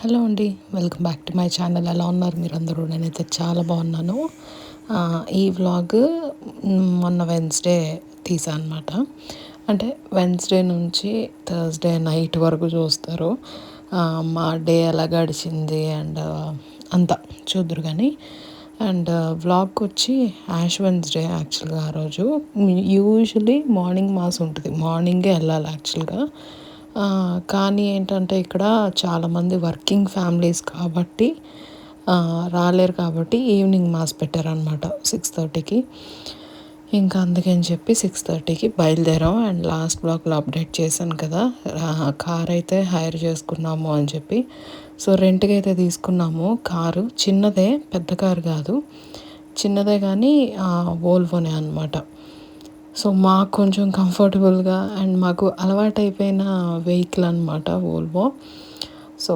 Hello అండి. Welcome back to my channel. ఎలా ఉన్నారు మీరందరూ? నేనైతే చాలా బాగున్నాను. ఈ వ్లాగ్ మొన్న వెన్స్‌డే తీసా అనమాట. అంటే వెన్స్‌డే నుంచి థర్స్‌డే నైట్ వరకు చూస్తారు. మా డే ఎలా గడిచింది అండ్ అంతా చూద్దురు కానీ. అండ్ వ్లాగ్‌కొచ్చి యాష్ వెన్స్‌డే యాక్చువల్‌గా ఆ రోజు. యూజువల్లీ మార్నింగ్ మాస్ ఉంటుంది. మార్నింగే వెళ్ళాలి యాక్చువల్‌గా. కానీ ఏంటంటే ఇక్కడ చాలామంది వర్కింగ్ ఫ్యామిలీస్ కాబట్టి రాలేరు కాబట్టి ఈవినింగ్ మాస్ పెట్టారనమాట 6:30కి. ఇంకా అందుకని చెప్పి 6:30కి బయలుదేరాం. అండ్ లాస్ట్ బ్లాక్లో అప్డేట్ చేశాను కదా, కార్ అయితే హైర్ చేసుకున్నాము అని చెప్పి. సో రెంట్కి అయితే తీసుకున్నాము కారు. చిన్నదే, పెద్ద కారు కాదు, చిన్నదే కానీ వోల్వోనే అనమాట. సో మాకు కొంచెం కంఫర్టబుల్గా అండ్ మాకు అలవాటైపోయిన వెహికల్ అనమాట వోల్వో. సో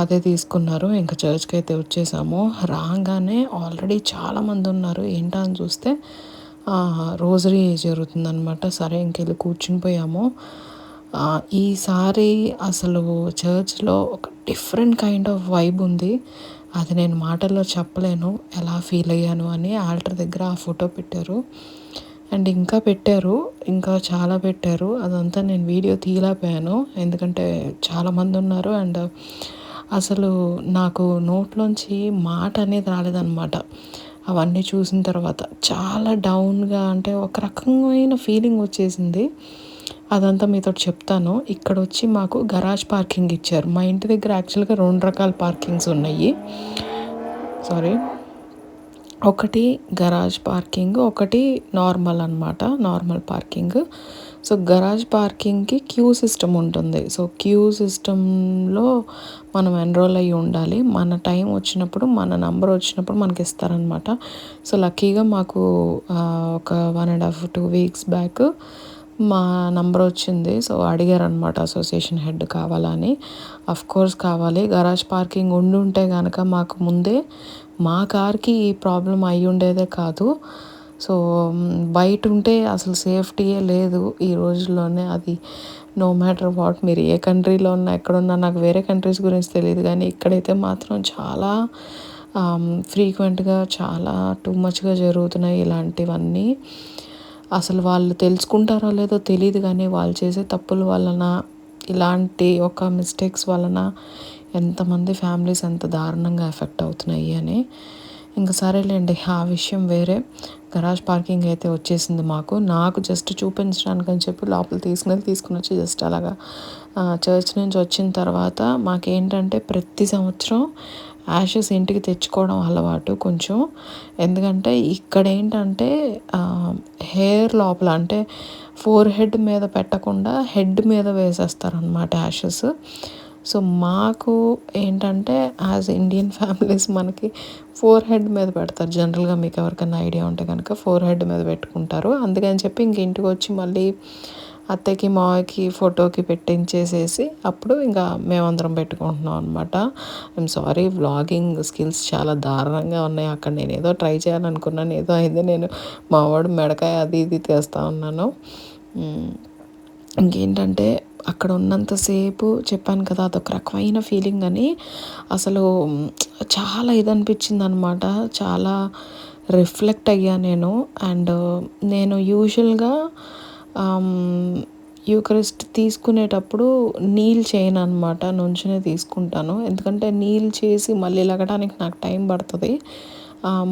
అదే తీసుకున్నారు. ఇంకా చర్చ్కి అయితే వచ్చేసాము. రాగానే ఆల్రెడీ చాలామంది ఉన్నారు. ఏంటా అని చూస్తే రోజరీ జరుగుతుందనమాట. సరే ఇంకెళ్ళి కూర్చుని పోయాము. ఈసారి అసలు చర్చ్లో ఒక డిఫరెంట్ కైండ్ ఆఫ్ వైబ్ ఉంది. అది నేను మాటల్లో చెప్పలేను ఎలా ఫీల్ అయ్యాను అని. ఆల్టర్ దగ్గర ఆ ఫోటో పెట్టారు అండ్ ఇంకా పెట్టారు, ఇంకా చాలా పెట్టారు. అదంతా నేను వీడియో తీయలేకపోయాను ఎందుకంటే చాలామంది ఉన్నారు. అండ్ అసలు నాకు నోట్లోంచి మాట అనేది రాలేదన్నమాట అవన్నీ చూసిన తర్వాత. చాలా డౌన్గా, అంటే ఒక రకమైన ఫీలింగ్ వచ్చేసింది. అదంతా మీతో చెప్తాను. ఇక్కడ వచ్చి మాకు గరాజ్ పార్కింగ్ ఇచ్చారు. మా ఇంటి దగ్గర యాక్చువల్గా 2 రకాల పార్కింగ్స్ ఉన్నాయి. సారీ, ఒకటి గరాజ్ పార్కింగ్, ఒకటి నార్మల్ అనమాట, నార్మల్ పార్కింగ్. సో గరాజ్ పార్కింగ్కి క్యూ సిస్టమ్ ఉంటుంది. సో క్యూ సిస్టంలో మనం ఎన్రోల్ అయ్యి ఉండాలి. మన టైం వచ్చినప్పుడు, మన నంబర్ వచ్చినప్పుడు మనకి ఇస్తారనమాట. సో లక్కీగా మాకు ఒక 1.5-2 వీక్స్ బ్యాక్ మా నంబర్ వచ్చింది. సో అడిగారనమాట అసోసియేషన్ హెడ్ కావాలని. కోర్స్ కావాలి. గరాజ్ పార్కింగ్ ఉండుంటే కనుక మాకు ముందే మా కార్కి ఈ ప్రాబ్లం అయి ఉండేదే కాదు. సో బయట ఉంటే అసలు సేఫ్టీయే లేదు ఈ రోజుల్లోనే. అది నో మ్యాటర్ వాట్, మీరు ఏ కంట్రీలో ఉన్నా ఎక్కడున్నా, నాకు వేరే కంట్రీస్ గురించి తెలియదు కానీ ఇక్కడైతే మాత్రం చాలా ఫ్రీక్వెంట్గా, చాలా టూ మచ్గా జరుగుతున్నాయి ఇలాంటివన్నీ. అసలు వాళ్ళు తెలుసుకుంటారో లేదో తెలియదు కానీ వాళ్ళు చేసే తప్పుల వలన, ఇలాంటి ఒక మిస్టేక్స్ వలన ఎంతమంది ఫ్యామిలీస్ ఎంత దారుణంగా ఎఫెక్ట్ అవుతున్నాయి అని. ఇంకా సరేలేండి, ఆ విషయం వేరే. గరాజ్ పార్కింగ్ అయితే వచ్చేసింది మాకు. నాకు జస్ట్ చూపించడానికి అని చెప్పి లోపల తీసుకుని వచ్చి జస్ట్ అలాగా చర్చ్ నుంచి వచ్చిన తర్వాత మాకేంటంటే ప్రతి సంవత్సరం యాషెస్ ఇంటికి తెచ్చుకోవడం అలవాటు కొంచెం. ఎందుకంటే ఇక్కడ ఏంటంటే హెయిర్ లోపల, అంటే ఫోర్ హెడ్ మీద పెట్టకుండా హెడ్ మీద వేసేస్తారనమాట యాషెస్. సో మాకు ఏంటంటే యాజ్ ఇండియన్ ఫ్యామిలీస్ మనకి ఫోర్ హెడ్ మీద పెడతారు జనరల్గా. మీకు ఎవరికైనా ఐడియా ఉంటే కనుక ఫోర్ హెడ్ మీద పెట్టుకుంటారు. అందుకని చెప్పి ఇంక ఇంటికి వచ్చి మళ్ళీ అత్తయ్యకి మావయ్యకి ఫోటోకి పెట్టించేసేసి అప్పుడు ఇంకా మేమందరం పెట్టుకుంటున్నాం అనమాట. ఐఎమ్ సారీ, వ్లాగింగ్ స్కిల్స్ చాలా దారుణంగా ఉన్నాయి. అక్కడ నేను ఏదో ట్రై చేయాలనుకున్నాను, ఏదో అయింది. నేను మావాడు మెడకాయ అది ఇది తీస్తూ ఉన్నాను. ఇంకేంటంటే అక్కడ ఉన్నంతసేపు చెప్పాను కదా, అదొక రకమైన ఫీలింగ్ అని. అసలు చాలా ఇది అనిపించింది అనమాట. చాలా రిఫ్లెక్ట్ అయ్యా నేను. అండ్ నేను యూజువల్గా యూకరిస్ట్ తీసుకునేటప్పుడు నీల్ చేయను అనమాట, నుంచునే తీసుకుంటాను. ఎందుకంటే నీల్ చేసి మళ్ళీ లెగడానికి నాకు టైం పడుతుంది.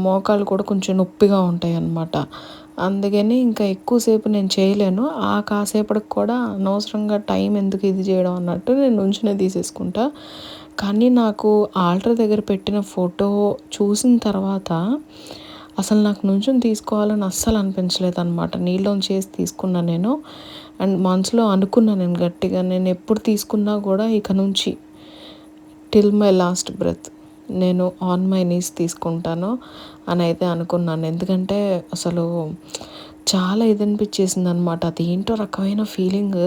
మోకాలు కూడా కొంచెం నొప్పిగా ఉంటాయి అన్నమాట. అందుకని ఇంకా ఎక్కువసేపు నేను చేయలేను. కాసేపటికి కూడా అనవసరంగా టైం ఎందుకు ఇది చేయడం అన్నట్టు నేను నుంచునే తీసేసుకుంటా. కానీ నాకు ఆల్టర్ దగ్గర పెట్టిన ఫోటో చూసిన తర్వాత అసలు నాకు నుంచుని తీసుకోవాలని అస్సలు అనిపించలేదు అనమాట. నీళ్ళలోంచి చేసి తీసుకున్నా నేను. అండ్ మనసులో అనుకున్నాను నేను గట్టిగా, నేను ఎప్పుడు తీసుకున్నా కూడా ఇక నుంచి టిల్ మై లాస్ట్ బ్రెత్ నేను ఆన్ మై నీస్ తీసుకుంటాను అని అయితే అనుకున్నాను. ఎందుకంటే అసలు చాలా ఇది అనిపించేసింది అనమాట. అది ఏంటో రకమైన ఫీలింగ్.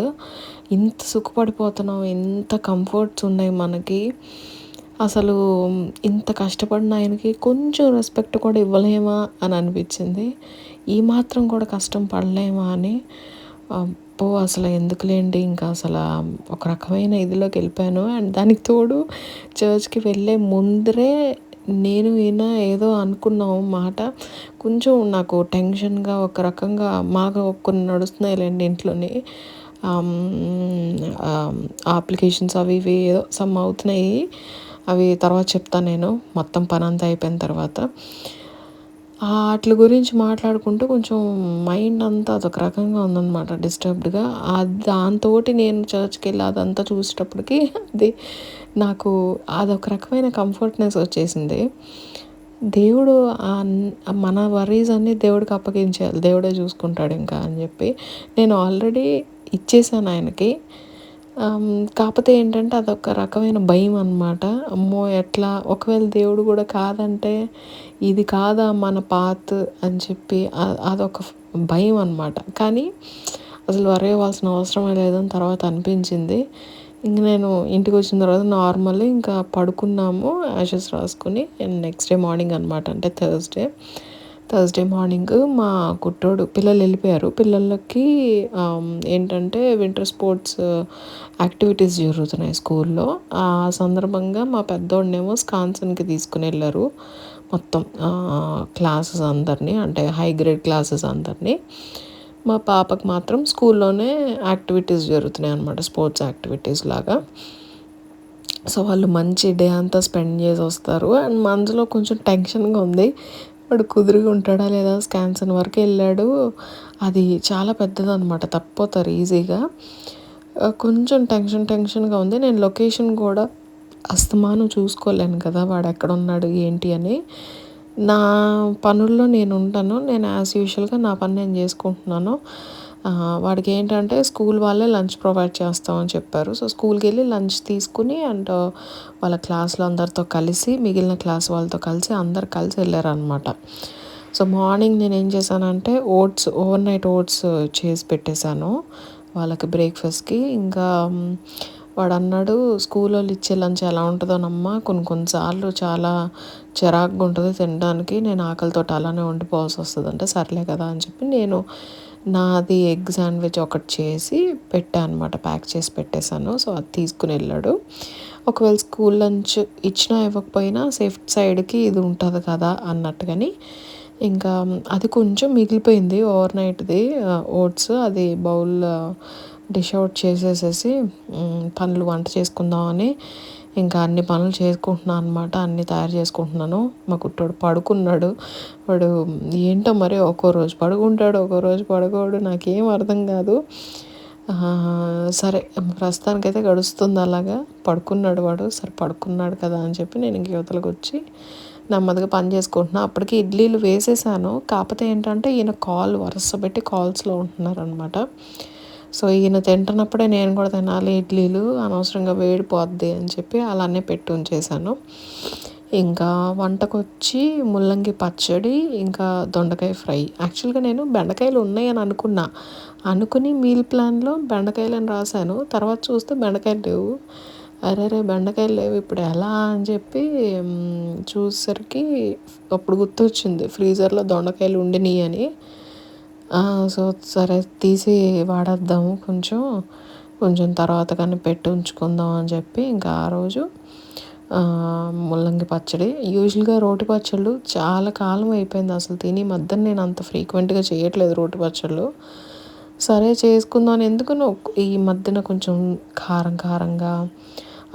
ఇంత సుఖపడిపోతున్నాం, ఇంత కంఫర్ట్స్ ఉన్నాయి మనకి, అసలు ఇంత కష్టపడిన ఆయనకి కొంచెం రెస్పెక్ట్ కూడా ఇవ్వలేమా అని అనిపించింది. ఈ మాత్రం కూడా కష్టం పడలేమా అని. అబ్బో! అసలు ఎందుకులేండి ఇంకా ఒక రకమైన ఇదిలోకి వెళ్ళిపోయాను. అండ్ దానికి తోడు చర్చ్‌కి వెళ్ళే ముందరే నేను ఈయన ఏదో అనుకున్నాం మాట. కొంచెం నాకు టెన్షన్‌గా ఒక రకంగా మాకు కొన్ని నడుస్తున్నాయిలెండి ఇంట్లోని. అప్లికేషన్స్ అవి ఇవి ఏదో సమ్ అవుతున్నాయి. అవి తర్వాత చెప్తాను నేను మొత్తం పనంతా అయిపోయిన తర్వాత. ఆట్లి గురించి మాట్లాడుకుంటూ కొంచెం మైండ్ అంతా అదొక రకంగా ఉందనమాట డిస్టర్బ్డ్‌గా. దాంతోటి నేను చర్చ్‌కెళ్ళి అదంతా చూసేటప్పటికి అది నాకు అదొక రకమైన కంఫర్ట్‌నెస్ వచ్చేసింది. దేవుడు మన వర్రీస్ అన్నీ దేవుడికి అప్పగించేయాలి. దేవుడే చూసుకుంటాడు ఇంకా అని చెప్పి నేను ఆల్రెడీ ఇచ్చేసాను ఆయనకి. కాపోతే ఏంటంటే అదొక రకమైన భయం అనమాట. అమ్మో! ఎట్లా ఒకవేళ దేవుడు కూడా కాదంటే ఇది కాదా మన పాత్ అని చెప్పి అదొక భయం అనమాట. కానీ అసలు వర్రీ అవ్వాల్సిన అవసరమే లేదని తర్వాత అనిపించింది. ఇంక నేను ఇంటికి వచ్చిన తర్వాత నార్మల్ ఇంకా పడుకున్నాము యాషెస్ రాసుకొని. అండ్ నెక్స్ట్ డే మార్నింగ్ అనమాట, అంటే థర్స్‌డే మార్నింగ్ మా కుట్టోడు పిల్లలు వెళ్ళిపోయారు. పిల్లలకి ఏంటంటే వింటర్ స్పోర్ట్స్ యాక్టివిటీస్ జరుగుతున్నాయి స్కూల్లో. ఆ సందర్భంగా మా పెద్దోడినేమో స్కాన్సన్‌కి తీసుకుని వెళ్ళారు. మొత్తం క్లాసెస్ అందరినీ, అంటే హై గ్రేడ్ క్లాసెస్ అందరినీ. మా పాపకు మాత్రం స్కూల్లోనే యాక్టివిటీస్ జరుగుతున్నాయి అనమాట, స్పోర్ట్స్ యాక్టివిటీస్ లాగా. సో వాళ్ళు మంచి డే అంతా స్పెండ్ చేసి వస్తారు. అండ్ మనసులో కొంచెం టెన్షన్గా ఉంది, వాడు కుదురుగా ఉంటాడా లేదా. స్కాన్సన్ వరకు వెళ్ళాడు. అది చాలా పెద్దదనమాట, తప్పిపోతారు ఈజీగా. కొంచెం టెన్షన్గా ఉంది. నేను లొకేషన్ కూడా అస్తమానం చూసుకోలేను కదా వాడు ఎక్కడున్నాడు ఏంటి అని. నా పనుల్లో నేను ఉంటాను. నేను యాజ్ యూజువల్గా నా పని నేను చేసుకుంటున్నాను. వాడికి ఏంటంటే స్కూల్ వాళ్ళే లంచ్ ప్రొవైడ్ చేస్తామని చెప్పారు. సో స్కూల్కి వెళ్ళి లంచ్ తీసుకుని అండ్ వాళ్ళ క్లాస్లో అందరితో కలిసి, మిగిలిన క్లాస్ వాళ్ళతో కలిసి అందరు కలిసి వెళ్ళారనమాట. సో మార్నింగ్ నేను ఏం చేశానంటే ఓవర్ నైట్ ఓట్స్ చేసి పెట్టేశాను వాళ్ళకి బ్రేక్ఫాస్ట్కి. ఇంకా వాడు అన్నాడు, స్కూల్ వాళ్ళు ఇచ్చే లంచ్ ఎలా ఉంటుందోనమ్మా, కొన్నిసార్లు చాలా చిరాకుగా ఉంటుంది తినడానికి, నేను ఆకలితో అలానే ఉండిపోవాల్సి వస్తుంది అంటే సర్లే కదా అని చెప్పి నేను నాది ఎగ్ శాండ్విచ్ ఒకటి చేసి పెట్టాను అనమాట, ప్యాక్ చేసి పెట్టేశాను. సో అది తీసుకుని వెళ్ళాడు. ఒకవేళ స్కూల్ లంచ్ ఇచ్చినా ఇవ్వకపోయినా సేఫ్ సైడ్కి ఇది ఉంటుంది కదా అన్నట్టుగాని ఇంకా అది కొంచెం మిగిలిపోయింది ఓవర్ నైట్ది ఓట్స్. అది బౌల్ డిష్ అవుట్ చేసేసేసి పనులు వంట చేసుకుందామని ఇంకా అన్ని పనులు చేసుకుంటున్నాను అనమాట, అన్నీ తయారు చేసుకుంటున్నాను. మా కుట్టోడు పడుకున్నాడు. వాడు ఏంటో మరి ఒక్కో రోజు పడుకుంటాడు, ఒక్కో రోజు పడుకోడు, నాకేం అర్థం కాదు. సరే ప్రస్తుతానికైతే గడుస్తుంది అలాగా. పడుకున్నాడు వాడు, సరే పడుకున్నాడు కదా అని చెప్పి నేను ఇంక యువతలకు వచ్చి నెమ్మదిగా పని చేసుకుంటున్నాను. అప్పటికి ఇడ్లీలు వేసేసాను. కాకపోతే ఏంటంటే ఈయన వరుస పెట్టి కాల్స్లో ఉంటున్నారనమాట. సో ఈయన తింటున్నప్పుడే నేను కూడా తినాలి ఇడ్లీలు, అనవసరంగా వేడిపోద్ది అని చెప్పి అలానే పెట్టి ఉంచేసాను. ఇంకా వంటకొచ్చి ముల్లంగి పచ్చడి, ఇంకా దొండకాయ ఫ్రై. యాక్చువల్గా నేను బెండకాయలు ఉన్నాయని అనుకుని మీల్ ప్లాన్లో బెండకాయలని రాశాను. తర్వాత చూస్తే బెండకాయలు లేవు. అరెరే బెండకాయలు లేవు ఇప్పుడు ఎలా అని చెప్పి చూసేసరికి అప్పుడు గుర్తొచ్చింది ఫ్రీజర్లో దొండకాయలు ఉండినాయి అని. సో సరే తీసి వాడేద్దాము, కొంచెం తర్వాత కానీ పెట్టి ఉంచుకుందాం అని చెప్పి ఇంకా ఆ రోజు ముల్లంగి పచ్చడి. యూజువల్గా రోటి పచ్చళ్ళు చాలా కాలం అయిపోయింది అసలు తిని. మధ్యన నేను అంత ఫ్రీక్వెంట్గా చేయట్లేదు రోటి పచ్చళ్ళు. సరే చేసుకుందాం అని ఎందుకనో ఈ మధ్యన కొంచెం కారంగా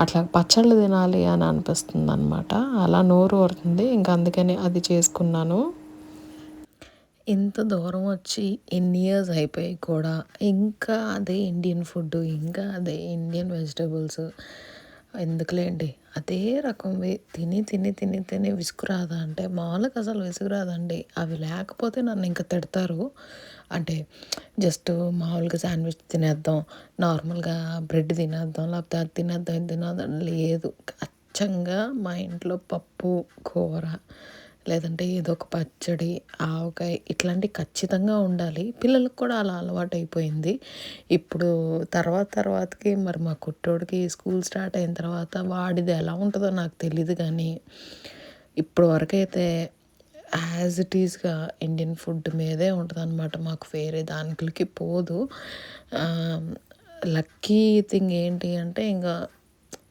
అట్లా పచ్చళ్ళు తినాలి అని అనిపిస్తుంది అనమాట. అలా నోరు ఊరుతుంది. ఇంకా అందుకని అది చేసుకున్నాను. ఇంత దూరం వచ్చి ఎన్ని ఇయర్స్ అయిపోయి కూడా ఇంకా అదే ఇండియన్ ఫుడ్, ఇంకా అదే ఇండియన్ వెజిటబుల్స్, ఎందుకులేండి అదే రకంవి తిని విసుగురాదా అంటే మామూలుగా అసలు విసుగురాదండి. అవి లేకపోతే నన్ను ఇంకా తిడతారు. అంటే జస్ట్ మామూలుగా శాండ్విచ్ తినేద్దాం, నార్మల్గా బ్రెడ్ తినేద్దాం, లేకపోతే అది తినేద్దాం ఇది తినేద్దాం లేదు. అచ్చంగా మా ఇంట్లో పప్పు కూర, లేదంటే ఏదో ఒక పచ్చడి, ఆవకాయ ఇట్లాంటివి ఖచ్చితంగా ఉండాలి. పిల్లలకు కూడా అలా అలవాటు అయిపోయింది. ఇప్పుడు తర్వాతకి మరి మా కుట్టోడికి స్కూల్ స్టార్ట్ అయిన తర్వాత వాడిది ఎలా ఉంటుందో నాకు తెలీదు కానీ ఇప్పటి వరకైతే యాజ్ ఇట్ ఈస్‌గా ఇండియన్ ఫుడ్ మీదే ఉంటదనమాట. మాకు వేరే దాంట్లకి పోదు. ఆహ్, లక్కీ థింగ్ ఏంటి అంటే ఇంగా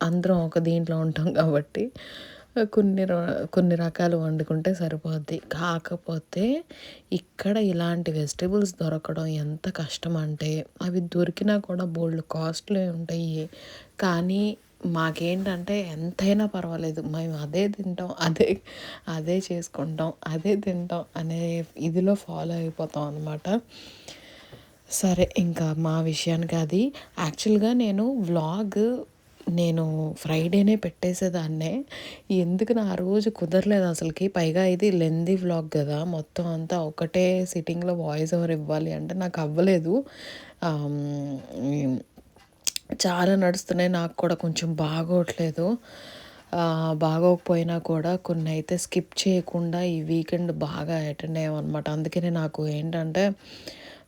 అందరం ఒక దీంట్లో ఉంటాం కాబట్టి కొన్ని రకాలు వండుకుంటే సరిపోద్ది. కాకపోతే ఇక్కడ ఇలాంటి వెజిటబుల్స్ దొరకడం ఎంత కష్టమంటే, అవి దొరికినా కూడా బోలెడు కాస్ట్‌లీ ఉంటాయి. కానీ మాకేంటంటే ఎంతైనా పర్వాలేదు. మేము అదే తింటాం. అదే చేసుకుంటాం. అదే తింటాం అనే ఇదిలో ఫాలో అయిపోతాం అనమాట. సరే ఇంకా మా విషయానికి అది. యాక్చువల్‌గా నేను ఫ్రైడేనే పెట్టేసేదాన్నే. ఎందుకునో ఆ రోజు కుదరలేదు అసలకి. పైగా ఇది లెంథీ వ్లాగ్ గదా! మొత్తం అంతా ఒకటే సిట్టింగ్‌లో వాయిస్ ఓవర్ ఇవ్వాలి అంటే నాకు అవ్వలేదు. ఆహ్, హ్మ్. చాలా నడుస్తున్నాయి. నాకు కూడా కొంచెం బాగోట్లేదు. బాగోకపోయినా కూడా కొన్నైతే స్కిప్ చేయకుండా ఈ వీకెండ్ బాగా అటెండ్ అయ్యామనమాట. అందుకనే నాకు ఏంటంటే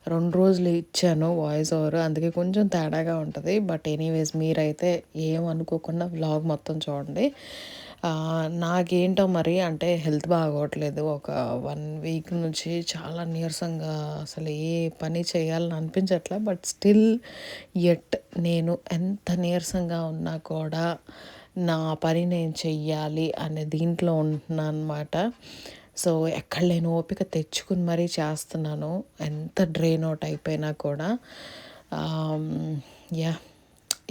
2 రోజులు ఇచ్చాను వాయిస్ ఓవర్. అందుకే కొంచెం తేడాగా ఉంటది. బట్ ఎనీవేస్ మీరైతే ఏమనుకోకుండా వ్లాగ్ మొత్తం చూడండి. నాకేంటో మరి అంటే హెల్త్ బాగోట్లేదు. ఒక 1 వీక్ నుంచి చాలా నీరసంగా అసలు ఏ పని చేయాలని అనిపించట్లే. బట్ స్టిల్ యెట్ నేను ఎంత నీరసంగా ఉన్నా కూడా నా పని నేను చెయ్యాలి అనే దీంట్లో ఉంటున్నాననమాట. సో, ఎక్కడ లేని ఓపిక తెచ్చుకొని మరీ చేస్తున్నాను. ఎంత డ్రైన్ ఔట్ అయిపోయినా కూడా. ఆహ్, యాహ్!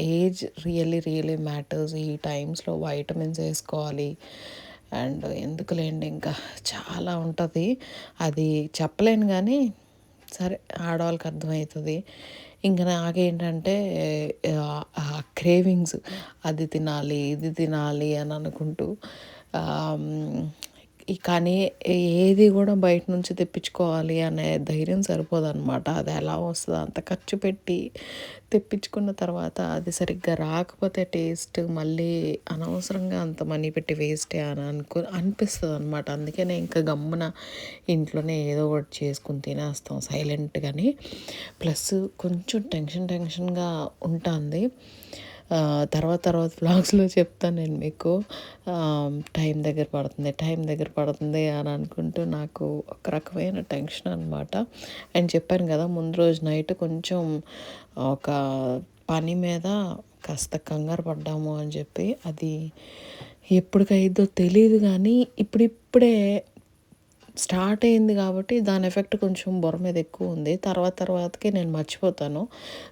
Age really matters. ఈ టైమ్స్‌లో వైటమిన్స్ ఏసుకోవాలి. అండ్ ఎందుకులేండి ఇంకా చాలా ఉంటది. అది చెప్పలేను గానీ, సరే ఆడవాళ్ళకి అర్థమయితది. ఇంక నాకేంటంటే క్రేవింగ్స్ అది తినాలి, ఇది తినాలి అని అనుకుంటూ ఆహ్, హ్మ్, కానీ ఏది గూడా బయట నుంచి తెప్పించుకోవాలి అనే ధైర్యం సరిపోదనమాట. అది ఎలా వస్తదో అంత ఖర్చు పెట్టి తెప్పించుకున్న తర్వాత అది సరిగ్గా రాకపోతే టేస్ట్ మళ్ళీ అనవసరంగా అంత మనీ పెట్టి వేస్టే అని అనిపిస్తదనమాట. అందుకనే ఇంకా గమ్మున ఇంట్లోనే ఏదో ఒకటి చేసుకొని తినేస్తాం సైలెంట్‌గాని. ప్లస్ కొంచెం టెన్షన్‌గా ఉంటాంది. తర్వాత వ్లాగ్స్‌లో చెప్తాను నేను మీకు. టైం దగ్గర పడుతుంది అని అనుకుంటూ నాకు ఒక రకమైన టెన్షన్ అనమాట. అండ్ చెప్పాను కదా! ముందు రోజు నైట్ కొంచెం ఒక పని మీద కాస్త కంగారు పడ్డాము అని చెప్పి. అది ఎప్పటికయిద్దో తెలీదు గానీ ఇప్పుడిప్పుడే స్టార్ట్ అయింది కాబట్టి దాని ఎఫెక్ట్ కొంచెం బుర్ర మీద ఎక్కువుంది. తర్వాతకి నేను మర్చిపోతాను.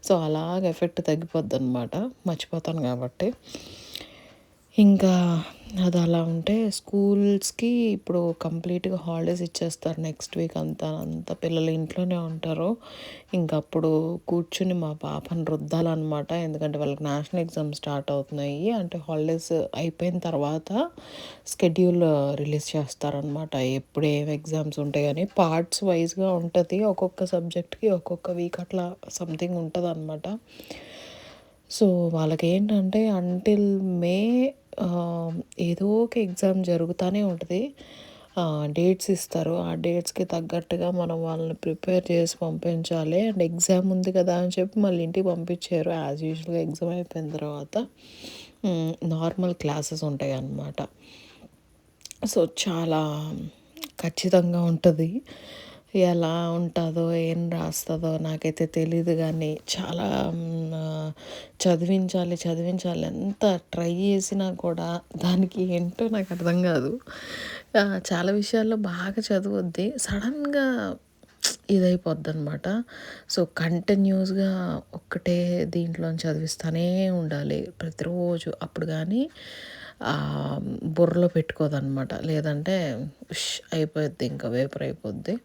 సో, అలాగ ఎఫెక్ట్ తగ్గిపోద్దనమాట. మర్చిపోతాను కాబట్టి. ఇంకా అది అలా ఉంటే స్కూల్స్‌కి ఇప్పుడు కంప్లీట్‌గా హాలిడేస్ ఇచ్చేస్తారు నెక్స్ట్ వీక్ అంతా పిల్లలు ఇంట్లోనే ఉంటారు. ఇంకప్పుడు కూర్చొని మా పాపని రుద్దాలనమాట. ఎందుకంటే వాళ్ళకి నేషనల్ ఎగ్జామ్స్ స్టార్ట్ అవుతున్నాయి. అంటే హాలిడేస్ అయిపోయిన తర్వాత స్కెడ్యూల్ రిలీజ్ చేస్తారనమాట. ఎప్పుడు ఏం ఎగ్జామ్స్ ఉంటాయి అని పార్ట్స్ వైస్‌గా ఉంటది. ఒక్కొక్క సబ్జెక్ట్‌కి ఒక్కొక్క వీక్ అట్లా సంథింగ్ ఉంటదనమాట. సో, వాళ్ళకేంటంటే అంటిల్ మే ఆహ్, ఏదో ఒక ఎగ్జామ్ జరుగుతానే ఉంటది. డేట్స్ ఇస్తారు. ఆ డేట్స్‌కి తగ్గట్టుగా మనం వాళ్ళని ప్రిపేర్ చేసి పంపించాలి. అండ్ ఎగ్జామ్ ఉంది కదా అని చెప్పి మళ్ళీ ఇంటికి పంపించేయరు. యాజ్ యూజువల్‌గా ఎగ్జామ్ అయిపోయిన తర్వాత నార్మల్ క్లాసెస్ ఉంటాయన్నమాట. సో, చాలా ఖచ్చితంగా ఉంటది. ఎలా ఉంటదో, ఏం రాస్తదో నాకైతే తెలీదు గానీ, చాలా చదివించాలి ఎంత ట్రై చేసినా కూడా దానికి ఏంటో నాకు అర్థం కాదు. చాలా విషయాల్లో బాగా చదువుద్ది. సడన్‌గా ఇదైపోద్దనమాట. సో, కంటిన్యూస్‌గా ఒక్కటే దీంట్లోని చదివిస్తానే ఉండాలి ప్రతిరోజు. అప్పుడు గానీ బుర్రలో పెట్టుకోదనమాట. లేదంటే ఉష్ అయిపోద్ది ఇంకా వేపరైపోద్ది.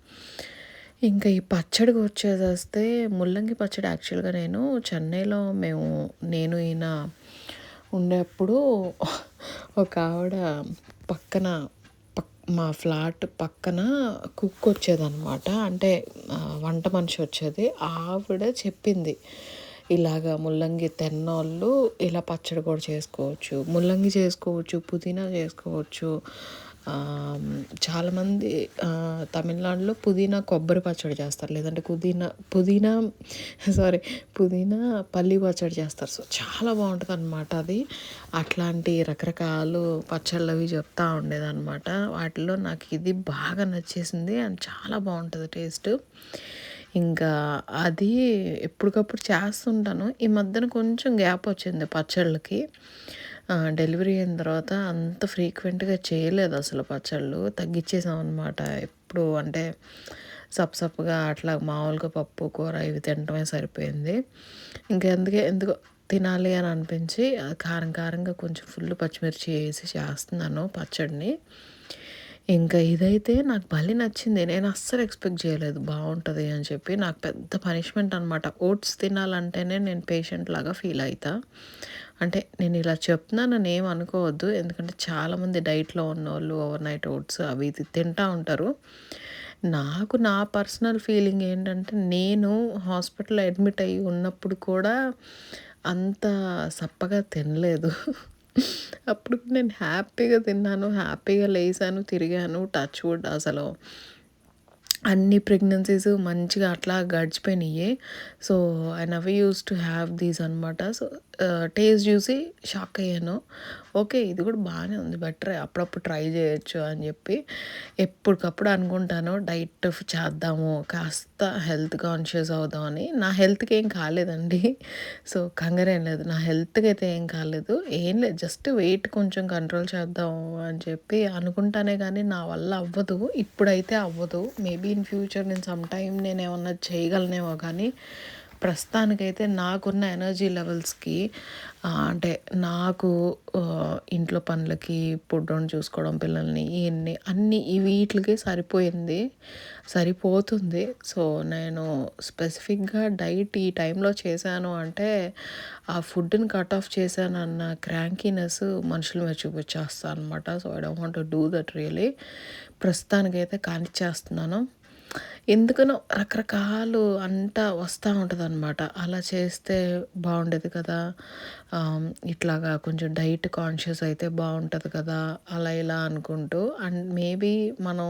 ఇంకా ఈ పచ్చడికొచ్చేసొస్తే ముల్లంగి పచ్చడి యాక్చువల్‌గా నేను చెన్నైలో నేను ఈయన ఉండేప్పుడు ఒక ఆవిడ పక్కన మా ఫ్లాట్ పక్కన కుక్ వచ్చేదనమాట. అంటే వంట మనిషి వచ్చేది. ఆవిడ చెప్పింది. ఇలాగ ముల్లంగి తెన్నోళ్ళు ఇలా పచ్చడి కూడా చేసుకోవచ్చు. ముల్లంగి చేసుకోవచ్చు, పుదీనా చేసుకోవచ్చు. చాలామంది తమిళనాడులో పుదీనా కొబ్బరి పచ్చడి చేస్తారు, లేదంటే పుదీనా సారీ పుదీనా పల్లి పచ్చడి చేస్తారు. సో చాలా బాగుంటుందన్నమాట అది. అట్లాంటి రకరకాలు పచ్చళ్ళు అవి చెప్తూ ఉండేదన్నమాట. వాటిలో నాకు ఇది బాగా నచ్చేసింది అండ్ చాలా బాగుంటుంది టేస్ట్. ఇంకా అది ఎప్పటికప్పుడు చేస్తుంటాను. ఈ మధ్యన కొంచెం గ్యాప్ వచ్చింది పచ్చళ్ళకి. డెలివరీ అయిన తర్వాత అంత ఫ్రీక్వెంట్గా చేయలేదు అసలు పచ్చళ్ళు, తగ్గించేసాం అనమాట. ఎప్పుడు అంటే సప్సప్గా అట్లా మామూలుగా పప్పు కూర ఇవి తినటమే సరిపోయింది. ఇంకా ఎందుకో తినాలి అని అనిపించి కారం కారంగా కొంచెం ఫుల్ పచ్చిమిర్చి వేసి చేస్తున్నాను పచ్చడిని. ఇంకా ఇదైతే నాకు భలే నచ్చింది. నేను అస్సలు ఎక్స్పెక్ట్ చేయలేదు బాగుంటుంది అని చెప్పి. నాకు పెద్ద పనిష్మెంట్ అనమాట. ఓట్స్ తినాలంటేనే నేను పేషెంట్ లాగా ఫీల్ అవుతా. అంటే నేను ఇలా చెప్తున్నానని ఏం అనుకోవద్దు, ఎందుకంటే చాలామంది డైట్‌లో ఉన్నోళ్ళు ఓవర్ నైట్ ఓట్స్ అవి ఇది తింటా ఉంటారు. నాకు నా పర్సనల్ ఫీలింగ్ ఏంటంటే, నేను హాస్పిటల్‌లో అడ్మిట్ అయ్యి ఉన్నప్పుడు కూడా అంత సప్పగా తినలేదు. అప్పుడు నేను హ్యాపీగా తిన్నాను, హ్యాపీగా లేసాను, తిరిగాను. టచ్ వుడ్ అసలు అన్ని ప్రెగ్నెన్సీస్ మంచిగా అట్లా గడిచిపోయినాయి. So I never used to have these అనమాట. సో టేస్ట్ చూసి షాక్ అయ్యాను. ఓకే, ఇది కూడా బాగానే ఉంది, బెటరే, అప్పుడప్పుడు ట్రై చేయొచ్చు అని చెప్పి ఎప్పటికప్పుడు అనుకుంటాను డైట్ చేద్దాము, కాస్త హెల్త్ కాన్షియస్ అవుదామని. నా హెల్త్కి ఏం కాలేదండి. సో కంగారేం లేదు, నా హెల్త్కి అయితే ఏం కాలేదు. ఏం లేదు, జస్ట్ వెయిట్ కొంచెం కంట్రోల్ చేద్దాం అని చెప్పి అనుకుంటానే కానీ నా వల్ల అవ్వదు, ఇప్పుడైతే అవ్వదు. మేబీ ఇన్ ఫ్యూచర్ నేను సమ్ టైమ్ నేను ఏమన్నా చేయగలనేమో, కానీ ప్రస్తుతానికైతే నాకున్న ఎనర్జీ లెవెల్స్కి అంటే నాకు ఇంట్లో పనులకి పొడ్డోని చూసుకోవడం, పిల్లల్ని ఇవన్నీ అన్నీ వీటికి సరిపోతుంది. సో నేను స్పెసిఫిక్గా డైట్ ఈ టైంలో చేశాను అంటే ఆ ఫుడ్ని కట్ ఆఫ్ చేశానన్న క్రాంకీనెస్ మనుషుల మీద చూపించేస్తాను అనమాట. So I don't want to do that really. ప్రస్తుతానికైతే కానిచ్చేస్తున్నాను. ఎందుకనో రకరకాలు అంతా వస్తూ ఉంటుందన్నమాట. అలా చేస్తే బాగుండేది కదా, ఇట్లాగా కొంచెం డైట్ కాన్షియస్ అయితే బాగుంటుంది కదా, అలా ఇలా అనుకుంటూ. అండ్ మేబీ మనం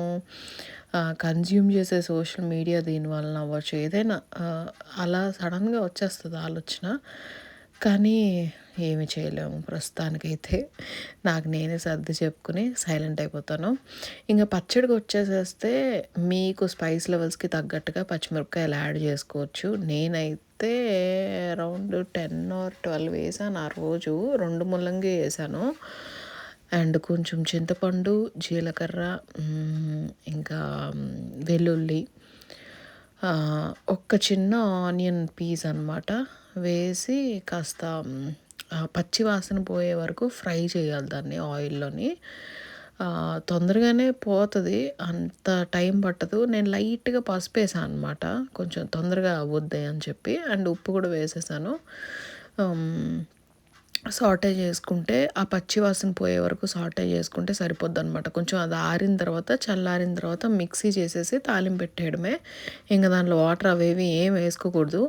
కన్జ్యూమ్ చేసే సోషల్ మీడియా దీనివలన అవ్వచ్చు, ఏదైనా అలా సడన్గా వచ్చేస్తుంది ఆలోచన. కానీ ఏమి చేయలేము ప్రస్తుతానికైతే. నాకు నేనే సర్ది చెప్పుకుని సైలెంట్ అయిపోతాను. ఇంకా పచ్చడికి వచ్చేసేస్తే మీకు స్పైస్ లెవెల్స్కి తగ్గట్టుగా పచ్చిమిరపకాయలు యాడ్ చేసుకోవచ్చు. నేనైతే అరౌండ్ 10 ఆర్ 12 వేసాను ఆ రోజు. 2 ముల్లంగి వేసాను అండ్ కొంచెం చింతపండు, జీలకర్ర, ఇంకా వెల్లుల్లి, ఒక్క చిన్న ఆనియన్ పీస్ అనమాట వేసి కాస్త పచ్చి వాసన పోయే వరకు ఫ్రై చేయాలి దాన్ని ఆయిల్లోని. తొందరగానే పోతుంది, అంత టైం పట్టదు. నేను లైట్గా పసుపు వేసాను అనమాట, కొంచెం తొందరగా అవ్వద్ది అని చెప్పి. అండ్ ఉప్పు కూడా వేసేసాను. సాటే చేసుకుంటే ఆ పచ్చి వాసన పోయే వరకు సాటే చేసుకుంటే సరిపోద్ది అనమాట. కొంచెం అది ఆరిన తర్వాత, చల్లారిన తర్వాత మిక్సీ చేసేసి తాలింపు పెట్టేయడమే. ఇంకా దాంట్లో వాటర్ అవేవి ఏం వేసుకోకూడదు.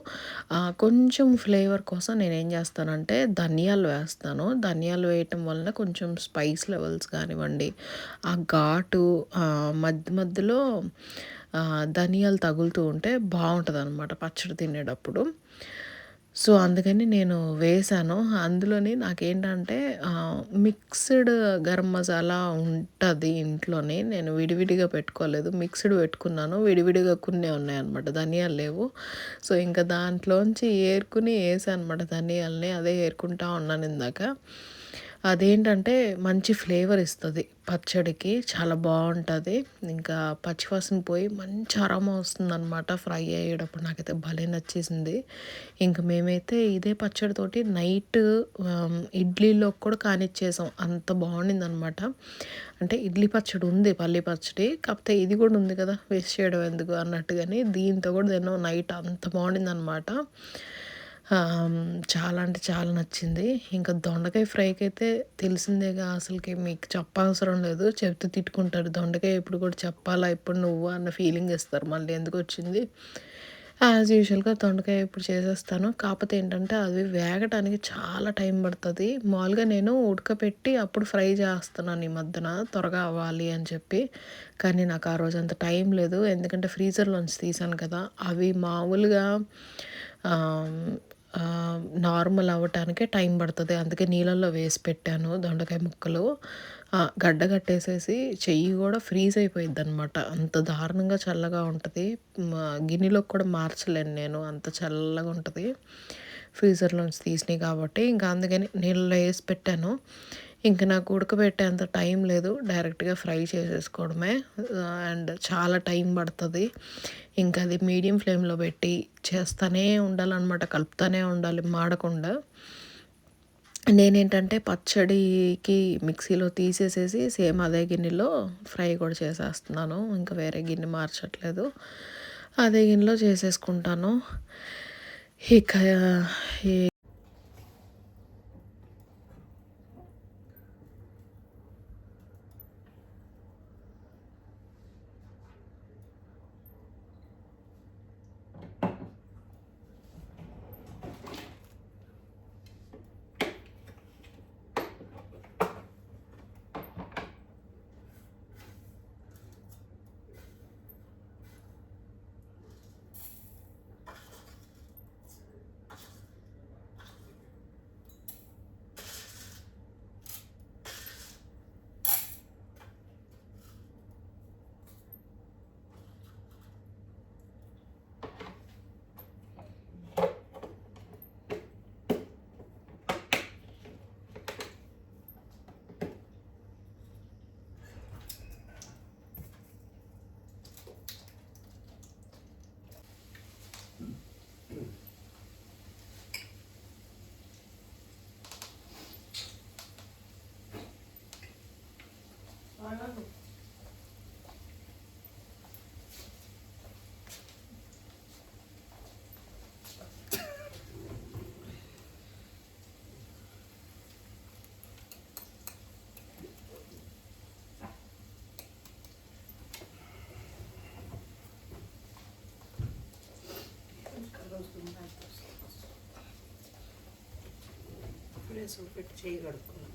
కొంచెం ఫ్లేవర్ కోసం నేనేం చేస్తానంటే ధనియాలు వేస్తాను. ధనియాలు వేయటం వలన కొంచెం స్పైస్ లెవెల్స్ కానివ్వండి, ఆ ఘాటు మధ్య మధ్యలో ధనియాలు తగులుతూ ఉంటే బాగుంటుంది అనమాట పచ్చడి తినేటప్పుడు. సో అందుకని నేను వేసాను. అందులోని నాకేంటంటే మిక్స్డ్ గరం మసాలా ఉంటుంది ఇంట్లోని. నేను విడివిడిగా పెట్టుకోలేదు, మిక్స్డ్ పెట్టుకున్నాను. విడివిడిగా కొన్ని ఉన్నాయన్నమాట, ధనియాలు లేవు. సో ఇంకా దాంట్లోంచి ఏరుకుని వేసాను అనమాట ధనియాలని. అదే ఏరుకుంటా ఉన్నాను ఇందాక. అదేంటంటే మంచి ఫ్లేవర్ ఇస్తుంది పచ్చడికి, చాలా బాగుంటుంది. ఇంకా పచ్చివాసన పోయి మంచి అరోమా వస్తుందన్నమాట ఫ్రై అయ్యేటప్పుడు. నాకైతే భలే నచ్చేసింది. ఇంక మేమైతే ఇదే పచ్చడితోటి నైట్ ఇడ్లీలోకి కూడా కానిచ్చేసాం, అంత బాగుండిందనమాట. అంటే ఇడ్లీ పచ్చడి ఉంది, పల్లి పచ్చడి, కాకపోతే ఇది కూడా ఉంది కదా వేస్ట్ చేయడం ఎందుకు అన్నట్టుగాని దీంతో కూడా తిన్నాం నైట్. అంత బాగుండిందనమాట. చాలా అంటే చాలా నచ్చింది. ఇంకా దొండకాయ ఫ్రైకి అయితే తెలిసిందేగా, అసలుకి మీకు చెప్పవసరం లేదు, చెప్తే తిట్టుకుంటారు. దొండకాయ ఇప్పుడు కూడా చెప్పాలా ఇప్పుడు నువ్వు అన్న ఫీలింగ్ ఇస్తారు మళ్ళీ, ఎందుకు వచ్చింది యాజ్ యూజువల్‌గా దొండకాయ ఇప్పుడు చేసేస్తాను. కాపోతే ఏంటంటే అవి వేగటానికి చాలా టైం పడతది. మామూలుగా నేను ఉడకపెట్టి అప్పుడు ఫ్రై చేస్తున్నాను ఈ మధ్యన త్వరగా అవ్వాలి అని చెప్పి. కానీ నాకు ఆ రోజంత టైం లేదు. ఎందుకంటే ఫ్రీజర్‌లోంచి తీశాను కదా! అవి మామూలుగా ఆహ్, నార్మల్ అవ్వటానికే టైం పడతది. అందుకే నీళ్ళల్లో వేసి పెట్టాను దొండకాయ ముక్కలు. గడ్డ కట్టేసేసి చెయ్యి గూడా ఫ్రీజ్ అయిపోయిద్దనమాట. అంత దారుణంగా చల్లగా ఉంటది. గిన్నెలోకి కూడా మార్చలేను నేను. అంత చల్లగా ఉంటది. ఫ్రీజర్‌లోంచి తీసినయి కాబట్టి. ఇంకా అందుకని నీళ్ళలో ఏసి పెట్టాను. ఇంక నాకు ఉడకబెట్టేంత టైం లేదు. డైరెక్ట్‌గా ఫ్రై చేసేసుకోవడమే. అండ్ చాలా టైం పడతది. ఇంకా అది మీడియం ఫ్లేమ్‌లో పెట్టి చేస్తానే ఉండాలనమాట. కలుపుతానే ఉండాలి మాడకుండా. నేనేంటంటే పచ్చడికి మిక్సీలో తీసేసేసి సేమ్ అదే గిన్నెలో ఫ్రై కూడా చేసేస్తున్నాను. ఇంకా వేరే గిన్నె మార్చట్లేదు. అదే గిన్నెలో చేసేసుకుంటాను. ఇక ఈ ఇప్పుడే పెట్టి చేయి కడుక్కున్నాను.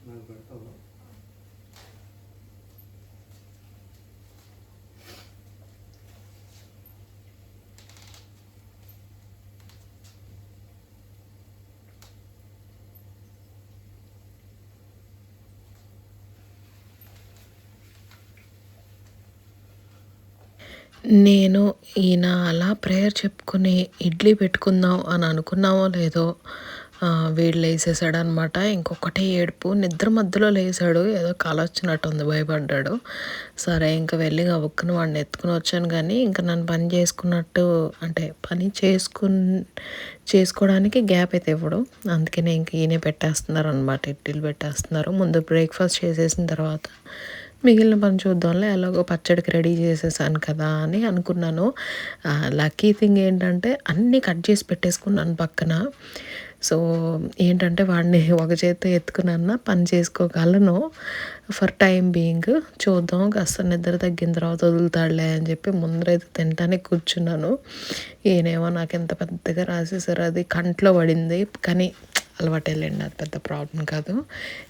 నాకు పెడతావా? నేను ఈయన అలా ప్రేయర్ చెప్పుకొని ఇడ్లీ పెట్టుకుందాం అని అనుకున్నామో లేదో వీడు లేసేసాడనమాట. ఇంకొకటే ఏడుపు. నిద్ర మధ్యలో లేసాడు. ఏదో కల వచ్చినట్టుంది, భయపడ్డాడు. సరే ఇంక వెళ్ళి గబుక్కున వాడిని ఎత్తుకొని వచ్చాను కానీ ఇంక నన్ను పని చేసుకున్నట్టు అంటే పని చేసుకోవడానికి గ్యాప్ అయితే ఇవ్వడు. అందుకనే ఇంక ఈయనే పెట్టేస్తున్నారనమాట. ఇడ్లీలు పెట్టేస్తున్నారు. ముందు బ్రేక్ఫాస్ట్ చేసేసిన తర్వాత మిగిలిన పని చూద్దాంలే, ఎలాగో పచ్చడికి రెడీ చేసేసాను కదా అని అనుకున్నాను. లక్కీ థింగ్ ఏంటంటే అన్నీ కట్ చేసి పెట్టేసుకున్నాను పక్కన. సో ఏంటంటే వాడిని ఒక చేత్తో ఎత్తుకున్నా పని చేసుకోగలను ఫర్ టైం బీయింగ్. చూద్దాం కాస్త నిద్ర తగ్గిన తర్వాత వదులుతాడులే అని చెప్పి ముందరైతే తినటానికి కూర్చున్నాను. ఈయనేమో నాకు ఎంత పెద్దగా రాసేసారు, అది కంట్లో పడింది కానీ అలవాటు వెళ్ళండి, అది పెద్ద ప్రాబ్లం కాదు.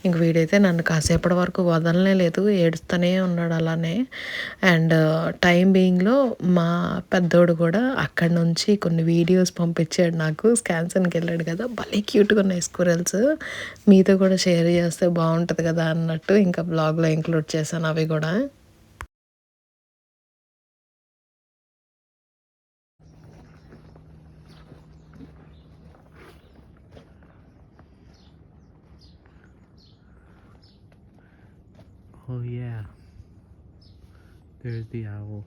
ఇంక వీడైతే నన్ను కాసేపటి వరకు వదలనే లేదు, ఏడుస్తూనే ఉన్నాడు అలానే. అండ్ టైం బీయింగ్లో మా పెద్దోడు కూడా అక్కడి నుంచి కొన్ని వీడియోస్ పంపించాడు నాకు. స్కాన్సన్కి వెళ్ళాడు కదా, భలే క్యూట్గా ఉన్నాయి స్క్విరల్స్, మీతో కూడా షేర్ చేస్తే బాగుంటుంది కదా అన్నట్టు ఇంకా బ్లాగ్లో ఇంక్లూడ్ చేశాను అవి కూడా. Oh yeah, there's the owl.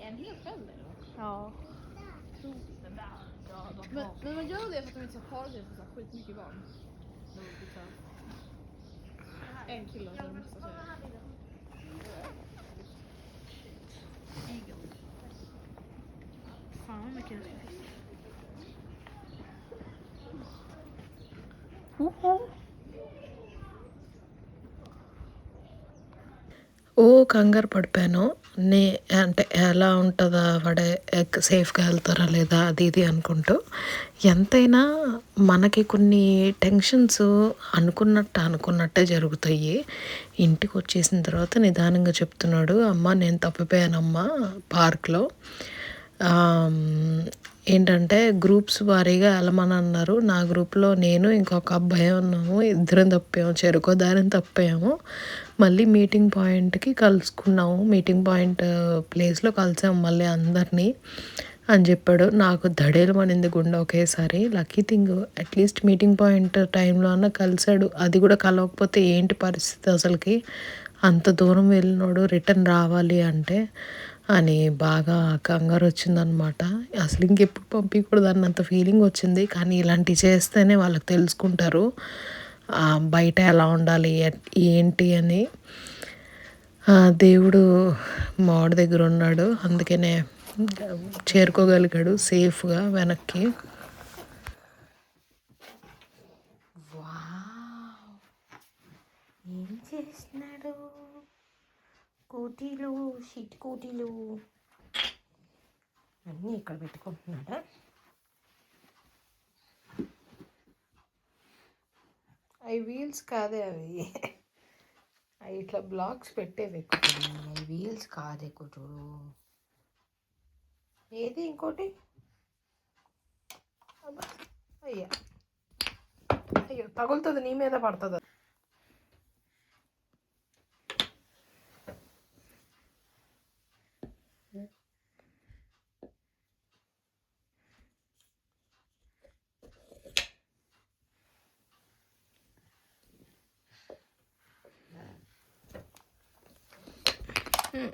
En hel kväll eller? Ja. Men man gör det för att de inte ska para sig för så här skitmycket barn. En kille och så massa tjejer. Fan vad mycket jag ska fiska. ఓ కంగారు పడిపోయాను. నే అంటే ఎలా ఉంటుందా, వాడే సేఫ్గా వెళ్తారా లేదా అది ఇది అనుకుంటూ. ఎంతైనా మనకి కొన్ని టెన్షన్స్ అనుకున్నట్టే జరుగుతాయి. ఇంటికి వచ్చేసిన తర్వాత నిదానంగా చెప్తున్నాడు, అమ్మ నేను తప్పిపోయానమ్మా పార్క్లో. ఏంటంటే గ్రూప్స్ వారీగా వెళ్ళమని అన్నారు. నా గ్రూప్లో నేను ఇంకొక అబ్బాయి ఉన్నాము, ఇద్దరం తప్పాము, చెరుకో దారిని తప్పాము. మళ్ళీ మీటింగ్ పాయింట్కి కలుసుకున్నాము, మీటింగ్ పాయింట్ ప్లేస్లో కలిసాము మళ్ళీ అందరినీ అని చెప్పాడు. నాకు దడేలు మనింది గుండె ఒకేసారి. Lucky thing at least meeting point టైంలో అన్న కలిసాడు. అది కూడా కలవకపోతే ఏంటి పరిస్థితి అసలుకి, అంత దూరం వెళ్ళినోడు రిటర్న్ రావాలి అంటే అని బాగా కంగారు వచ్చిందనమాట. అసలు ఇంకెప్పుడు పంపించకూడదు అన్నంత ఫీలింగ్ వచ్చింది. కానీ ఇలాంటివి చేస్తేనే వాళ్ళకి తెలుసుకుంటారు బయట ఎలా ఉండాలి ఏంటి అని. దేవుడు మావాడి దగ్గర ఉన్నాడు, అందుకనే చేరుకోగలిగాడు సేఫ్గా వెనక్కి. ఏం చేస్తున్నాడు? కోటీలు షీట్ కోటీలు అన్నీ ఇక్కడ పెట్టుకుంటున్నాడా? అవి వీల్స్ కాదే, అవి ఇట్లా బ్లాక్స్ పెట్టేవి ఎక్కువ. అవి వీల్స్ కాదే ఎక్కువ. ఏది ఇంకోటి? అయ్యా అయ్యో తగులుతుంది, నీ మీద పడుతుంది.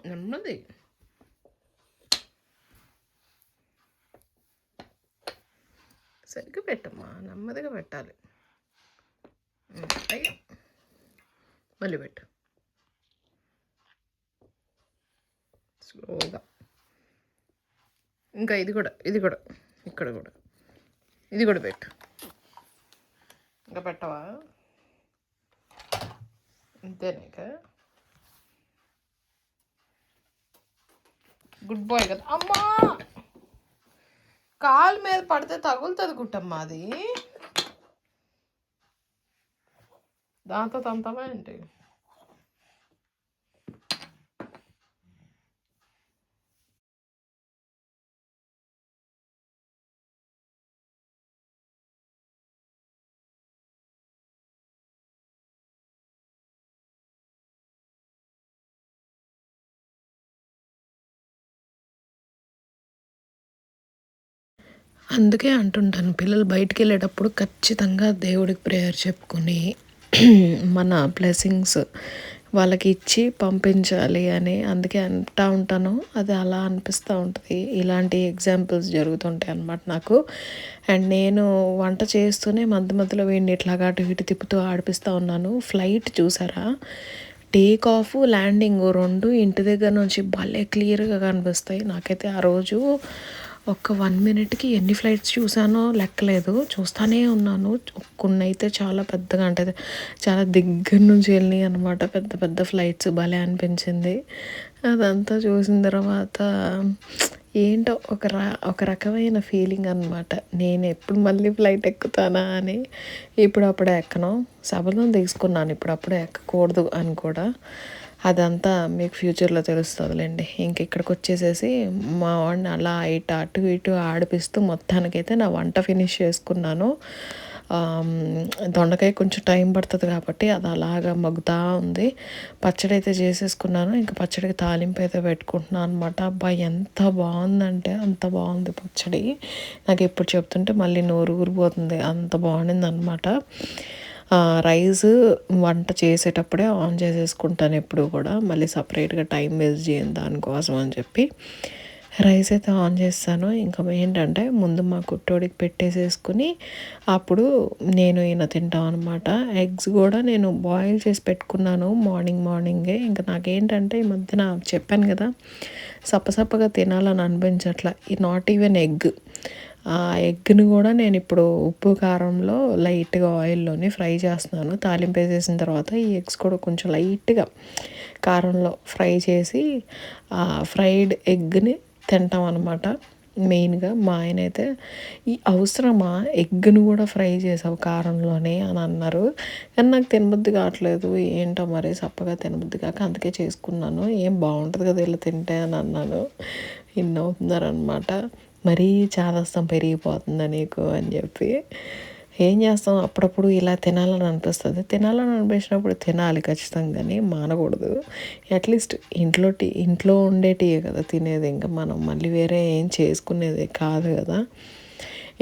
నెమ్మది సరిగ్గా పెట్టమ్మా, నెమ్మదిగా పెట్టాలి. అయ్యో మళ్ళీ పెట్టు స్లోగా. ఇంకా ఇది కూడా ఇక్కడ కూడా ఇది కూడా పెట్టు. ఇంకా పెట్టవా? అంతేనాక గుడ్ బాయ్ కదా. అమ్మా కాలు మీద పడితే తగులుతుంది గుట్టమ్మా, అది దాంతో తంతమా ఏంటి? అందుకే అంటుంటాను, పిల్లలు బయటికి వెళ్ళేటప్పుడు ఖచ్చితంగా దేవుడికి ప్రేయర్ చెప్పుకొని మన బ్లెస్సింగ్స్ వాళ్ళకి ఇచ్చి పంపించాలి అని అందుకే అంటూ ఉంటాను. అది అలా అనిపిస్తూ ఉంటుంది. ఇలాంటి ఎగ్జాంపుల్స్ జరుగుతుంటాయి అన్నమాట నాకు. అండ్ నేను వంట చేస్తూనే మధ్య మధ్యలో వీడిని ఇట్లాగా అటు ఇటు తిప్పుతూ ఆడిపిస్తూ ఉన్నాను. ఫ్లైట్ చూసారా, టేక్ ఆఫ్ ల్యాండింగ్ 2 ఇంటి దగ్గర నుంచి భలే క్లియర్గా కనిపిస్తాయి. నాకైతే ఆ రోజు ఒక్క 1 మినిట్కి ఎన్ని ఫ్లైట్స్ చూసానో లెక్కలేదు, చూస్తూనే ఉన్నాను. కొన్ని అయితే చాలా పెద్దగా, అంటే చాలా దగ్గర నుంచి వెళ్ళినాయి అనమాట, పెద్ద పెద్ద ఫ్లైట్స్. భలే అనిపించింది. అదంతా చూసిన తర్వాత ఏంటో ఒక రకమైన ఫీలింగ్ అనమాట. నేను ఎప్పుడు మళ్ళీ ఫ్లైట్ ఎక్కుతానా అని. ఇప్పుడప్పుడే ఎక్కను, శపథం తీసుకున్నాను ఇప్పుడప్పుడే ఎక్కకూడదు అని కూడా. అదంతా మీకు ఫ్యూచర్లో తెలుస్తుందిలేండి. ఇంక ఇక్కడికి వచ్చేసేసి మా వాడిని అలా అటు ఇటు ఆడిపిస్తూ మొత్తానికైతే నా వంట ఫినిష్ చేసుకున్నాను. దొండకాయ కొంచెం టైం పడుతుంది కాబట్టి అది అలాగా మగ్గుతూ ఉంది. పచ్చడి అయితే చేసేసుకున్నాను. ఇంకా పచ్చడికి తాలింపు అయితే పెట్టుకుంటున్నాను అనమాట. అబ్బాయి ఎంత బాగుందంటే అంత బాగుంది పచ్చడి. నాకు ఎప్పుడు చెప్తుంటే మళ్ళీ నోరు ఊరిపోతుంది, అంత బాగుండింది అనమాట. రైస్ వంట చేసేటప్పుడే ఆన్ చేసేసుకుంటాను ఎప్పుడు కూడా, మళ్ళీ సపరేట్గా టైం వేస్ట్ చేయను దానికోసం అని చెప్పి. రైస్ అయితే ఆన్ చేస్తాను. ఇంకా ఏంటంటే ముందు మా కుట్టోడికి పెట్టేసేసుకుని అప్పుడు ఈయన తింటాం అనమాట. ఎగ్స్ కూడా నేను బాయిల్ చేసి పెట్టుకున్నాను మార్నింగే. ఇంకా నాకేంటంటే ఈ మధ్యన చెప్పాను కదా, సప్పసప్పగా తినాలని అనిపించట్లా. ఈ నాట్ ఈవెన్ ఎగ్, ఆ ఎగ్ని కూడా నేను ఇప్పుడు ఉప్పు కారంలో లైట్గా ఆయిల్లోని ఫ్రై చేస్తున్నాను. తాలింపు వేసేసిన తర్వాత ఈ ఎగ్స్ కూడా కొంచెం లైట్గా కారంలో ఫ్రై చేసి ఫ్రైడ్ ఎగ్ని తింటాం అనమాట. మెయిన్గా మా ఆయన అయితే, ఈ అవసరమా ఎగ్ను కూడా ఫ్రై చేసావు కారంలోనే అని అన్నారు. కానీ నాకు తినబుద్ధి కావట్లేదు, ఏంటో మరి సప్పగా తినబుద్ధి కాక అందుకే చేసుకున్నాను. ఏం బాగుంటుంది కదా ఇలా తింటే అని అన్నాను. ఇన్ని అవుతున్నారనమాట, మరీ చాదస్తం పెరిగిపోతుందా నీకు అని చెప్పి. ఏం చేస్తాం, అప్పుడప్పుడు ఇలా తినాలని అనిపిస్తుంది. తినాలని అనిపించినప్పుడు తినాలి ఖచ్చితంగాని, మానకూడదు. అట్లీస్ట్ ఇంట్లో ఉండేటివే కదా తినేది, ఇంకా మనం మళ్ళీ వేరే ఏం చేసుకునేది కాదు కదా.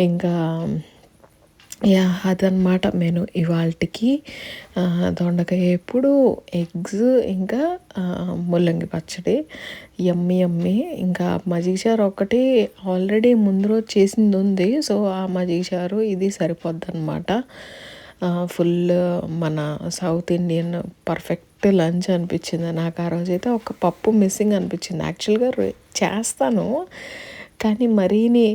ఇంకా అదనమాట మెను ఇవాళకి. దొండకాయ ఎప్పుడు, ఎగ్స్, ఇంకా ముల్లంగి పచ్చడి, యమ్మీ. ఇంకా మజ్జిగ చారు ఒకటి ఆల్రెడీ ముందు రోజు చేసింది ఉంది. సో ఆ మజ్జిగ చారు ఇది సరిపోద్ది అనమాట. ఫుల్ మన సౌత్ ఇండియన్ పర్ఫెక్ట్ లంచ్ అనిపించింది నాకు. ఆ రోజైతే ఒక పప్పు మిస్సింగ్ అనిపించింది. యాక్చువల్గా చేస్తాను కానీ మరీని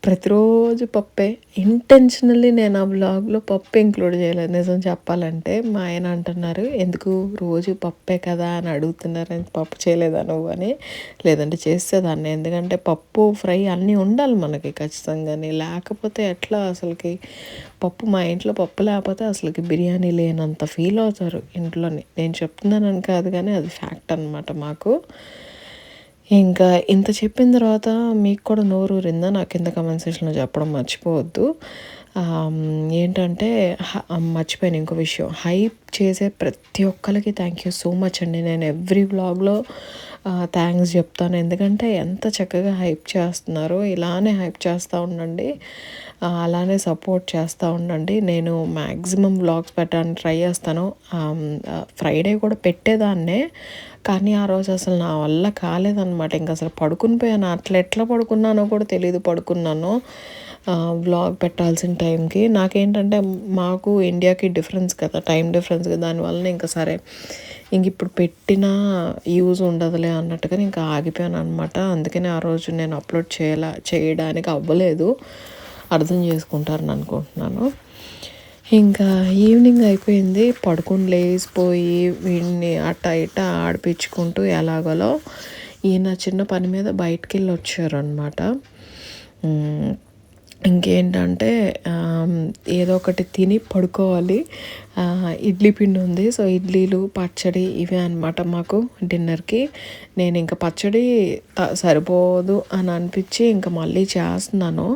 ప్రతిరోజు పప్పే. ఇంటెన్షనల్లీ నేను ఆ వ్లాగ్లో పప్పు ఇంక్లూడ్ చేయలేదు నిజం చెప్పాలంటే. మా ఆయన అంటున్నారు, ఎందుకు రోజు పప్పే కదా అని అడుగుతున్నారు, పప్పు చేయలేదా నువ్వు అని. లేదంటే చేసేదాన్ని, ఎందుకంటే పప్పు ఫ్రై అన్నీ ఉండాలి మనకి ఖచ్చితంగాని, లేకపోతే ఎట్లా అసలుకి. మా ఇంట్లో పప్పు లేకపోతే అసలుకి బిర్యానీ లేనంత ఫీల్ అవుతారు ఇంట్లోని. నేను చెప్తున్నానని కాదు కానీ అది ఫ్యాక్ట్ అనమాట మాకు. ఇంకా ఇంత చెప్పిన తర్వాత మీకు కూడా నోరు ఊరిందా నాకు కింద కమెంట్ సెక్షన్లో చెప్పడం మర్చిపోవద్దు. ఏంటంటే మర్చిపోయాను ఇంకో విషయం, హైప్ చేసే ప్రతి ఒక్కరికి థ్యాంక్ యూ సో మచ్ అండి. నేను ఎవ్రీ వ్లాగ్లో థ్యాంక్స్ చెప్తాను, ఎందుకంటే ఎంత చక్కగా హైప్ చేస్తున్నారో. ఇలానే హైప్ చేస్తూ ఉండండి, అలానే సపోర్ట్ చేస్తూ ఉండండి. నేను మ్యాక్సిమం వ్లాగ్స్ పెట్టడానికి ట్రై చేస్తాను. ఫ్రైడే కూడా పెట్టేదాన్నే, కానీ ఆ రోజు అసలు నా వల్ల కాలేదన్నమాట. ఇంక అసలు పడుకుని పోయాను, ఎట్లా పడుకున్నానో కూడా తెలియదు. పడుకున్నాను వ్లాగ్ పెట్టాల్సిన టైంకి. నాకేంటంటే మాకు ఇండియాకి డిఫరెన్స్ కదా, టైం డిఫరెన్స్ కదా, దానివల్ల ఇంకా సరే ఇంక ఇప్పుడు పెట్టినా యూజ్ ఉండదులే అన్నట్టుగా ఇంకా ఆగిపోయాను అనమాట. అందుకని ఆ రోజు నేను అప్లోడ్ చేయడానికి అవ్వలేదు, అర్థం చేసుకుంటారని అనుకుంటున్నాను. ఇంకా ఈవినింగ్ అయిపోయింది, పడుకుని లేచిపోయి వీడిని అట్ట ఇట్ట ఆడిపించుకుంటూ ఎలాగోలో ఈయన చిన్న పని మీద బయటికి వెళ్ళి వచ్చారు అనమాట. ఇంకేంటంటే ఏదో ఒకటి తిని పడుకోవాలి. ఇడ్లీ పిండి ఉంది, సో ఇడ్లీలు పచ్చడి ఇవే అనమాట మాకు డిన్నర్కి. నేను ఇంకా పచ్చడి సరిపోదు అని అనిపించి ఇంకా మళ్ళీ చేస్తున్నాను.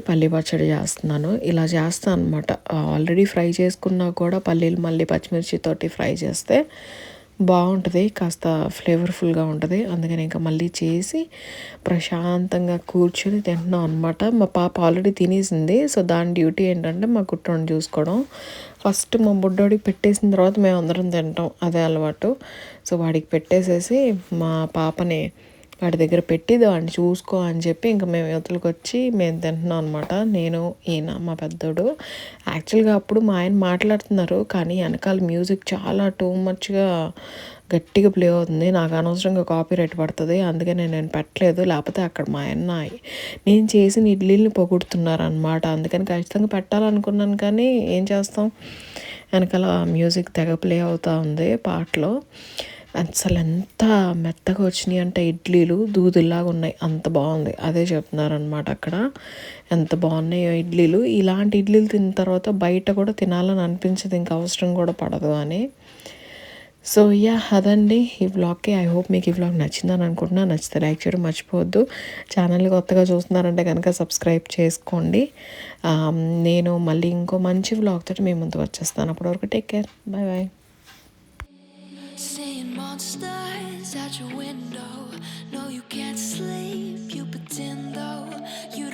పల్లి పచ్చడి చేస్తున్నాను. ఇలా చేస్తాను అనమాట. ఆల్రెడీ ఫ్రై చేసుకున్నా కూడా పల్లీలు మళ్ళీ పచ్చిమిర్చితోటి ఫ్రై చేస్తే బాగుంటుంది, కాస్త ఫ్లేవర్ఫుల్గా ఉంటుంది. అందుకని ఇంకా మళ్ళీ చేసి ప్రశాంతంగా కూర్చొని తింటున్నాం అనమాట. మా పాప ఆల్రెడీ తినేసింది. సో దాని డ్యూటీ ఏంటంటే మా కుట్రోని చూసుకోవడం. ఫస్ట్ మా బుడ్డోడికి పెట్టేసిన తర్వాత మేము అందరం తింటాం, అదే అలవాటు. సో వాడికి పెట్టేసేసి మా పాపని వాడి దగ్గర పెట్టి వాడిని చూసుకో అని చెప్పి ఇంకా మేము యువతలకు వచ్చి మేము తింటున్నాం అనమాట. నేను, ఈయన, మా పెద్దోడు. యాక్చువల్గా అప్పుడు మా ఆయన మాట్లాడుతున్నారు, కానీ వెనకాల మ్యూజిక్ చాలా టూ మచ్గా గట్టిగా ప్లే అవుతుంది. నాకు అనవసరంగా కాపీ రైట్ పడుతుంది, అందుకని నేను పెట్టలేదు. లేకపోతే అక్కడ మా ఆయన నేను చేసిన ఇడ్లీని పొగుడుతున్నారు అనమాట. అందుకని ఖచ్చితంగా పెట్టాలనుకున్నాను, కానీ ఏం చేస్తాం, వెనకాల మ్యూజిక్ తెగ ప్లే అవుతూ ఉంది పాటలో. అసలు ఎంత మెత్తగా వచ్చినాయి అంటే ఇడ్లీలు దూదుల్లాగా ఉన్నాయి, అంత బాగుంది. అదే చెప్తున్నారనమాట అక్కడ, ఎంత బాగున్నాయో ఇడ్లీలు. ఇలాంటి ఇడ్లీలు తిన్న తర్వాత బయట కూడా తినాలని అనిపించదు, ఇంకా అవసరం కూడా పడదు అని. సో యా, అదండి ఈ వ్లాగ్కి. ఐ హోప్ మీకు ఈ వ్లాగ్ నచ్చిందని అనుకుంటున్నా. నచ్చితే లైక్ చేయడం మర్చిపోవద్దు. ఛానల్ కొత్తగా చూస్తున్నారంటే కనుక సబ్స్క్రైబ్ చేసుకోండి. నేను మళ్ళీ ఇంకో మంచి వ్లాగ్ తోటి మీ ముందుకు వచ్చేస్తాను. అప్పటివరకు take care, bye bye. Seeing monsters at your window. No, you can't sleep, you pretend though. You